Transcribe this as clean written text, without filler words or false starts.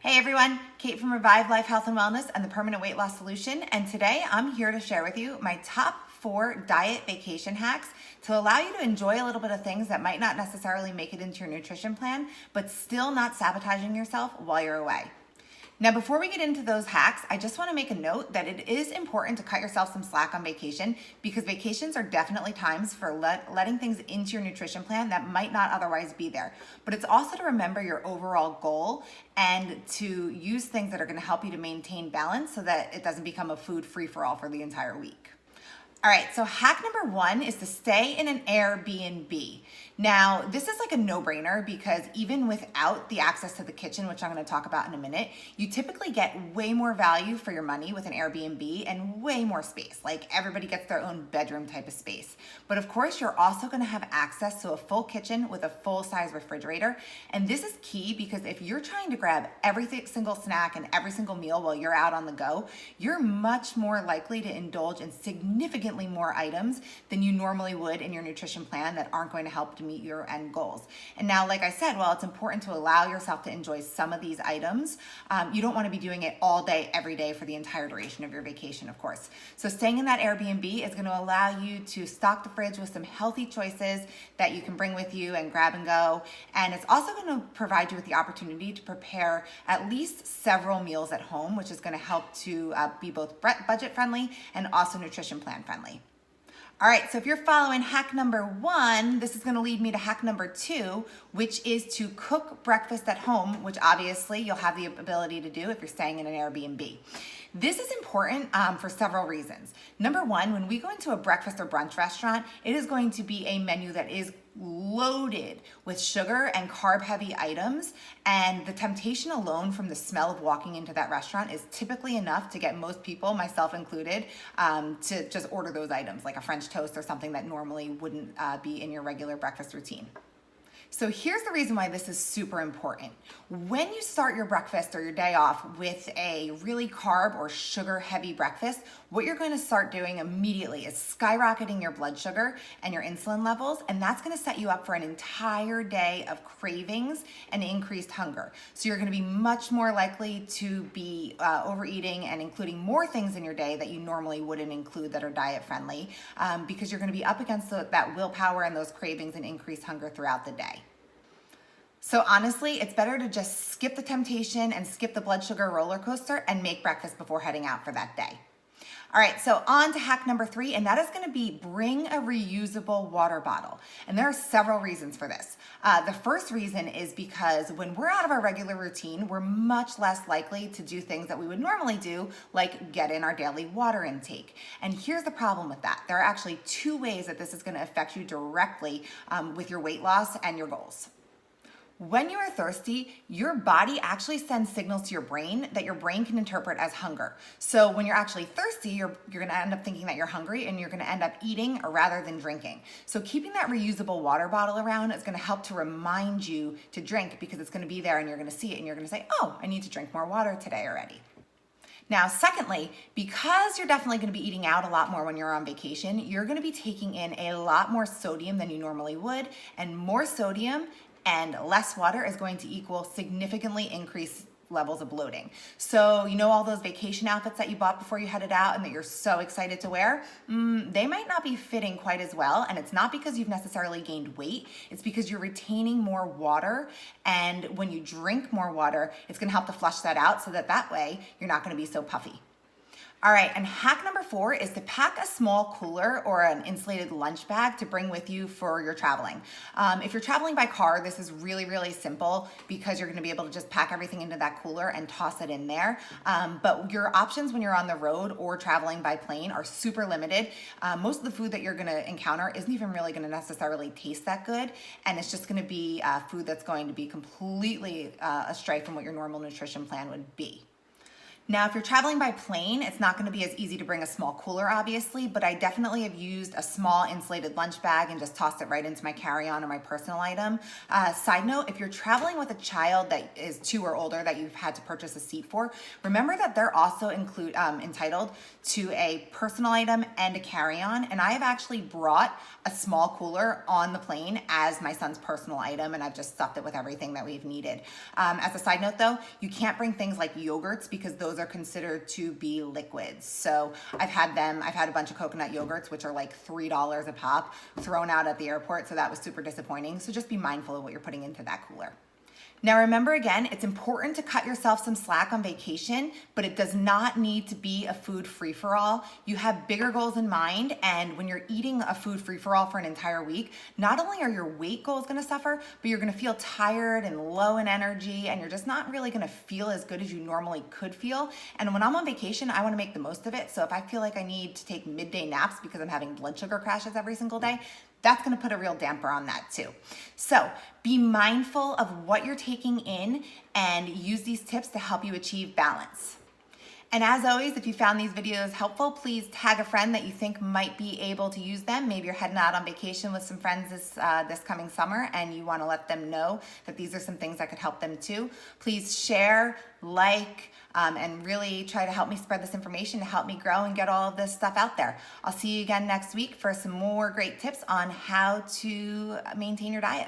Hey everyone, Kate from Revive Life Health and Wellness and the Permanent Weight Loss Solution. And today I'm here to share with you my top 4 diet vacation hacks to allow you to enjoy a little bit of things that might not necessarily make it into your nutrition plan, but still not sabotaging yourself while you're away. Now, before we get into those hacks, I just want to make a note that it is important to cut yourself some slack on vacation because vacations are definitely times for letting things into your nutrition plan that might not otherwise be there. But it's also to remember your overall goal and to use things that are going to help you to maintain balance so that it doesn't become a food free-for-all for the entire week. All right, so hack number 1 is to stay in an Airbnb. Now, this is like a no-brainer because even without the access to the kitchen, which I'm going to talk about in a minute, you typically get way more value for your money with an Airbnb and way more space. Like everybody gets their own bedroom type of space. But of course, you're also going to have access to a full kitchen with a full-size refrigerator. And this is key because if you're trying to grab every single snack and every single meal while you're out on the go, you're much more likely to indulge in significantly more items than you normally would in your nutrition plan that aren't going to help to meet your end goals. And now, like I said, while it's important to allow yourself to enjoy some of these items, you don't want to be doing it all day, every day for the entire duration of your vacation, of course. So staying in that Airbnb is going to allow you to stock the fridge with some healthy choices that you can bring with you and grab and go. And it's also going to provide you with the opportunity to prepare at least several meals at home, which is going to help to be both budget friendly and also nutrition plan friendly. All right, so if you're following hack number 1, this is gonna lead me to hack number 2, which is to cook breakfast at home, which obviously you'll have the ability to do if you're staying in an Airbnb. This is important for several reasons. Number 1, when we go into a breakfast or brunch restaurant, it is going to be a menu that is loaded with sugar and carb heavy items, and the temptation alone from the smell of walking into that restaurant is typically enough to get most people, myself included, to just order those items like a French toast or something that normally wouldn't be in your regular breakfast routine. So here's the reason why this is super important. When you start your breakfast or your day off with a really carb or sugar heavy breakfast, what you're going to start doing immediately is skyrocketing your blood sugar and your insulin levels, and that's going to set you up for an entire day of cravings and increased hunger. So you're going to be much more likely to be overeating and including more things in your day that you normally wouldn't include that are diet friendly because you're going to be up against that willpower and those cravings and increased hunger throughout the day. So honestly, it's better to just skip the temptation and skip the blood sugar roller coaster and make breakfast before heading out for that day. All right, so on to hack number 3, and that is gonna be bring a reusable water bottle. And there are several reasons for this. The first reason is because when we're out of our regular routine, we're much less likely to do things that we would normally do, like get in our daily water intake. And here's the problem with that. There are actually 2 ways that this is gonna affect you directly with your weight loss and your goals. When you are thirsty, your body actually sends signals to your brain that your brain can interpret as hunger. So when you're actually thirsty, you're gonna end up thinking that you're hungry and you're gonna end up eating rather than drinking. So keeping that reusable water bottle around is gonna help to remind you to drink because it's gonna be there and you're gonna see it and you're gonna say, oh, I need to drink more water today already. Now, secondly, because you're definitely gonna be eating out a lot more when you're on vacation, you're gonna be taking in a lot more sodium than you normally would, and more sodium and less water is going to equal significantly increased levels of bloating. So you know all those vacation outfits that you bought before you headed out and that you're so excited to wear? They might not be fitting quite as well, and it's not because you've necessarily gained weight, it's because you're retaining more water, and when you drink more water, it's gonna help to flush that out so that way you're not gonna be so puffy. All right, and hack number 4 is to pack a small cooler or an insulated lunch bag to bring with you for your traveling. If you're traveling by car, this is really, really simple because you're gonna be able to just pack everything into that cooler and toss it in there. But your options when you're on the road or traveling by plane are super limited. Most of the food that you're gonna encounter isn't even really gonna necessarily taste that good, and it's just gonna be food that's going to be completely astray from what your normal nutrition plan would be. Now, if you're traveling by plane, it's not gonna be as easy to bring a small cooler, obviously, but I definitely have used a small insulated lunch bag and just tossed it right into my carry-on or my personal item. Side note, if you're traveling with a child that is 2 or older that you've had to purchase a seat for, remember that they're also entitled to a personal item and a carry-on. And I have actually brought a small cooler on the plane as my son's personal item, and I've just stuffed it with everything that we've needed. As a side note though, you can't bring things like yogurts because those are considered to be liquids. So I've had a bunch of coconut yogurts, which are like $3 a pop, thrown out at the airport. So that was super disappointing. So just be mindful of what you're putting into that cooler. Now remember again, it's important to cut yourself some slack on vacation, but it does not need to be a food free-for-all. You have bigger goals in mind, and when you're eating a food free-for-all for an entire week, not only are your weight goals gonna suffer, but you're gonna feel tired and low in energy, and you're just not really gonna feel as good as you normally could feel. And when I'm on vacation, I wanna make the most of it. So if I feel like I need to take midday naps because I'm having blood sugar crashes every single day, that's gonna put a real damper on that too. So be mindful of what you're taking in and use these tips to help you achieve balance. And as always, if you found these videos helpful, please tag a friend that you think might be able to use them. Maybe you're heading out on vacation with some friends this coming summer and you wanna let them know that these are some things that could help them too. Please share, like, and really try to help me spread this information to help me grow and get all of this stuff out there. I'll see you again next week for some more great tips on how to maintain your diet.